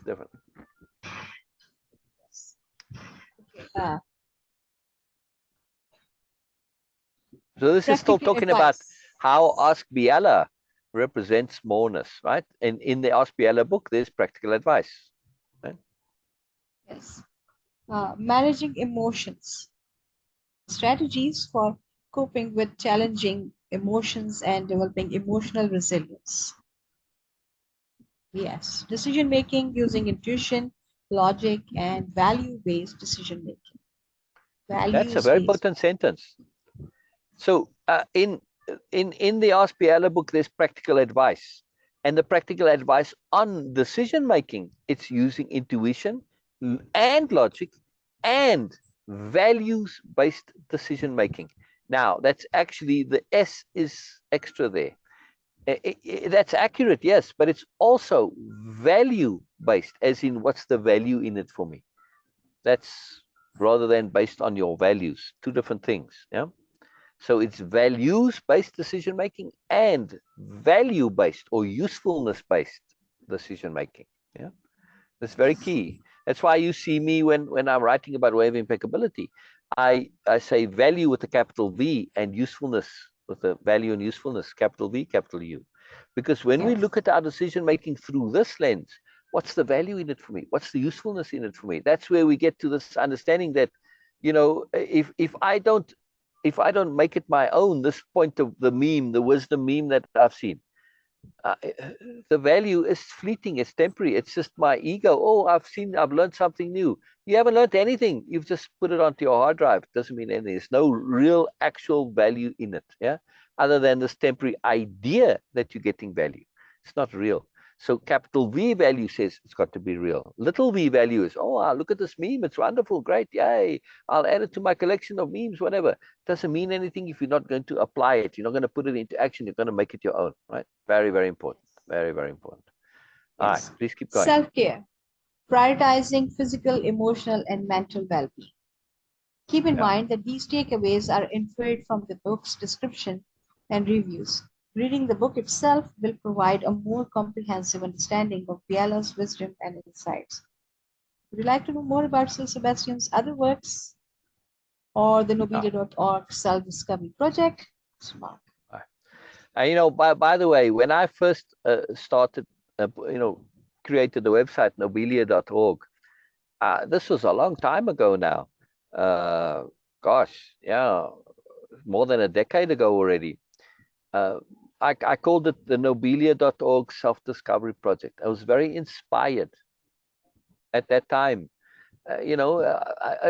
different. Okay. So this is still Practical talking about advice. how Ask Biella represents moreness, right? And in the Ask Biella book, there's practical advice. Right? Yes. Managing emotions. Strategies for coping with challenging emotions and developing emotional resilience. Yes. Decision making using intuition, logic, and value-based decision making. That's a very Values-based. potent sentence. So in the Ask Biella book, there's practical advice. And the practical advice on decision making, it's using intuition and logic and values-based decision making. Now, that's actually, the S is extra there. That's accurate, yes, but it's also value-based, as in what's the value in it for me. That's rather than based on your values, two different things. Yeah. So it's values-based decision making and value-based or usefulness-based decision making. Yeah, that's very key. That's why you see me when I'm writing about way of impeccability, I say value with a capital V and usefulness with a value and usefulness, capital V, capital U. Because when we Yes. look at our decision making through this lens, what's the value in it for me? What's the usefulness in it for me? That's where we get to this understanding that, you know, if I don't make it my own, this point of the meme, the wisdom meme that I've seen, uh, the value is fleeting, it's temporary, it's just my ego. Oh, I've learned something new. You haven't learned anything. You've just put it onto your hard drive. It doesn't mean anything. There's no real actual value in it, yeah, other than this temporary idea that you're getting value. It's not real. So capital V value says it's got to be real. Little v value is, oh, look at this meme, it's wonderful, great, yay, I'll add it to my collection of memes, whatever. Doesn't mean anything if you're not going to apply it. You're not going to put it into action. You're going to make it your own, right? Very, very important. Very, very important. All right, Yes. please keep going. Self-care. Prioritizing physical, emotional, and mental well-being. Keep in Yeah. mind that these takeaways are inferred from the book's description and reviews. Reading the book itself will provide a more comprehensive understanding of Biella's wisdom and insights. Would you like to know more about Sir Sebastian's other works or the nobelia.org self-discovery project? Smart. And, you know, by the way, when I first started, created the website nobelia.org, this was a long time ago now. Gosh, yeah, more than a decade ago already. I called it the nobelia.org self-discovery project. I was very inspired at that time. It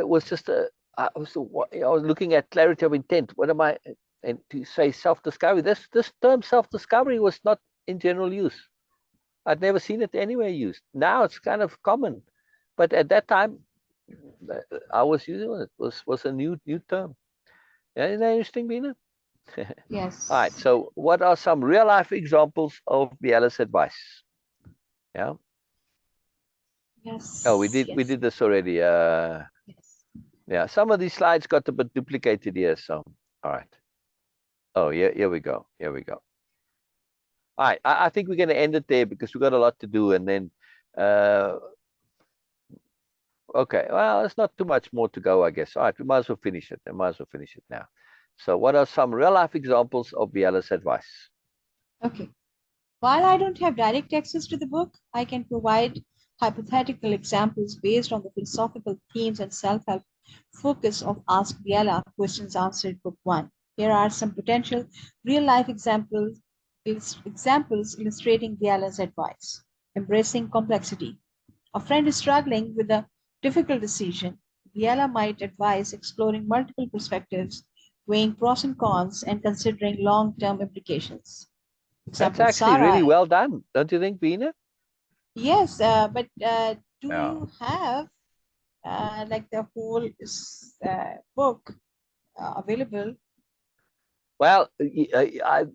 was just I was looking at clarity of intent. What am I? And to say self-discovery, this term self-discovery was not in general use. I'd never seen it anywhere used. Now it's kind of common, but at that time, I was using it. Was a new term. Yeah, isn't that interesting, Bina? Yes. All right. So, what are some real life examples of Biella's advice? Yeah. Yes. Oh, we did Yes. this already. Yes. Yeah. Some of these slides got a bit duplicated here. So, all right. Oh, yeah. Here we go. Here we go. All right. I think we're going to end it there because we've got a lot to do, and then. Okay, well, it's not too much more to go, I guess. All right, we might as well finish it. I might as well finish it now. So what are some real-life examples of Biella's advice? Okay. While I don't have direct access to the book, I can provide hypothetical examples based on the philosophical themes and self-help focus of Ask Biella Questions Answered Book 1. Here are some potential real-life examples illustrating Biella's advice. Embracing complexity. A friend is struggling with a difficult decision. Biella might advise exploring multiple perspectives, weighing pros and cons, and considering long-term implications. That's Example, actually really Sarah. well done, don't you think, Bina? Yes, but do Yeah. you have like the whole book available? Well,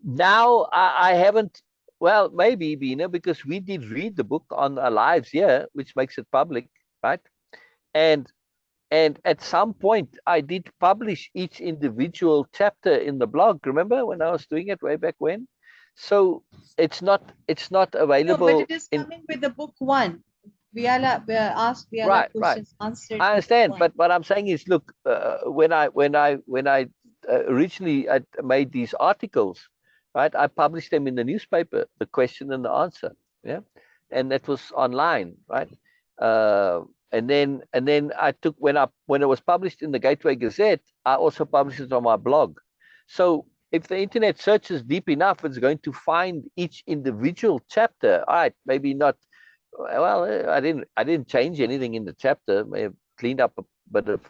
now I haven't. Well, maybe, Bina, because we did read the book on our lives here, which makes it public, right? And at some point, I did publish each individual chapter in the blog. Remember when I was doing it way back when? So it's not No, but available it is in. coming with the book 1. Ask Biella Right, right. questions answered I to the understand, point. but what I'm saying is, look, when I originally I made these articles, right? I published them in the newspaper, the question and the answer, yeah, and that was online, right? Uh, and then I took when it was published in the Gateway Gazette, I also published it on my blog. So if the internet searches deep enough, it's going to find each individual chapter. All right, maybe not well, I didn't change anything in the chapter. May have cleaned up a bit of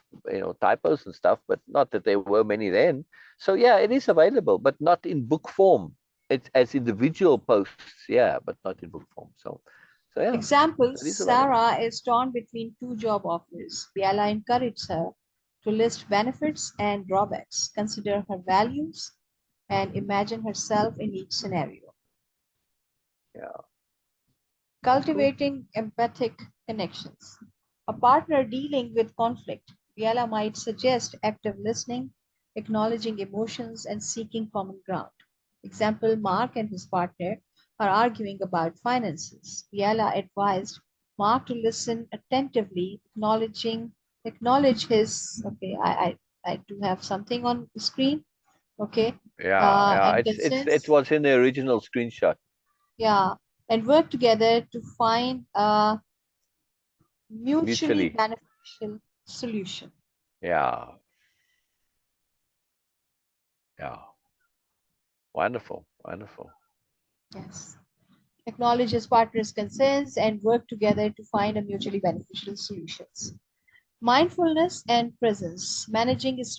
typos and stuff, but not that there were many then. So yeah, it is available, but not in book form. It's as individual posts, yeah, but not in book form. So yeah, Example, it is available. Sarah is torn between two job offers. Biala encourages her to list benefits and drawbacks, consider her values, and imagine herself in each scenario. Yeah, cool. Cultivating empathic connections. A partner dealing with conflict, Biala might suggest active listening, acknowledging emotions, and seeking common ground. Example, Mark and his partner are arguing about finances. Biala advised Mark to listen attentively, acknowledge his I do have something on the screen, okay, Yeah, yeah. and It concerns, was in the original screenshot. yeah, and work together to find a mutually Mutually. beneficial solution. Yeah, yeah. Wonderful, wonderful. Yes. Acknowledge his partner's concerns and work together to find a mutually beneficial solutions. Mindfulness and presence. Managing stress